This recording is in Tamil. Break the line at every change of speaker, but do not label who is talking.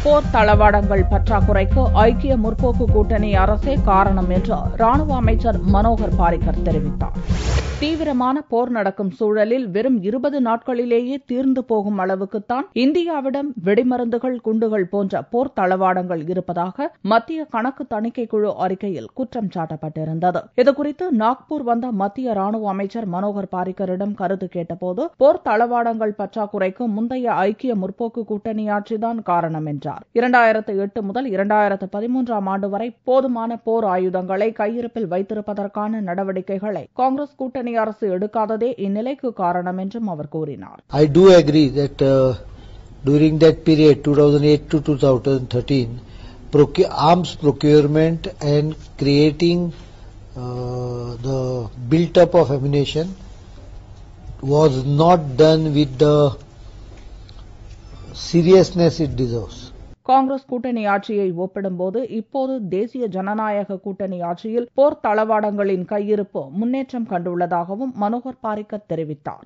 போர் தளவாடங்கள் பற்றாக்குறைக்கு ஐக்கிய முற்போக்கு கூட்டணி அரசே காரணம் என்று ராணுவ அமைச்சர் மனோகர் பாரிக்கர் தெரிவித்தார். தீவிரமான போர் நடக்கும் சூழலில் வெறும் 20 நாட்களிலேயே தீர்ந்து போகும் அளவுக்குத்தான் இந்தியாவிடம் வெடிமருந்துகள், குண்டுகள் போன்ற போர் தளவாடங்கள் இருப்பதாக மத்திய கணக்கு தணிக்கை குழு அறிக்கையில் குற்றம் சாட்டப்பட்டிருந்தது. இதுகுறித்து நாக்பூர் வந்த மத்திய ராணுவ அமைச்சர் மனோகர் பாரிக்கரிடம் கருத்து கேட்டபோது, போர் தளவாடங்கள் பற்றாக்குறைக்கு முந்தைய ஐக்கிய முற்போக்கு கூட்டணி ஆட்சிதான் காரணம் என்றார். 2008 முதல் 2013ஆம் ஆண்டு வரை போதுமான போர் ஆயுதங்களை கையிருப்பில் வைத்திருப்பதற்கான நடவடிக்கைகளை காங்கிரஸ் கூட்டணி அரசு எடுக்காததே இந்நிலைக்கு காரணம் என்றும் அவர் கூறினார்.
I do agree that during that period 2008 to 2013 arms procurement and creating the built up of ammunition was not done with the seriousness it deserves.
Congress கூட்டணி ஆட்சியை ஒப்பிடும்போது இப்போது தேசிய ஜனநாயக கூட்டணி ஆட்சியில் போர் தளவாடங்களின் கையிருப்பு முன்னேற்றம் கண்டுள்ளதாகவும் மனோகர் பாரிக்கர் தெரிவித்தார்.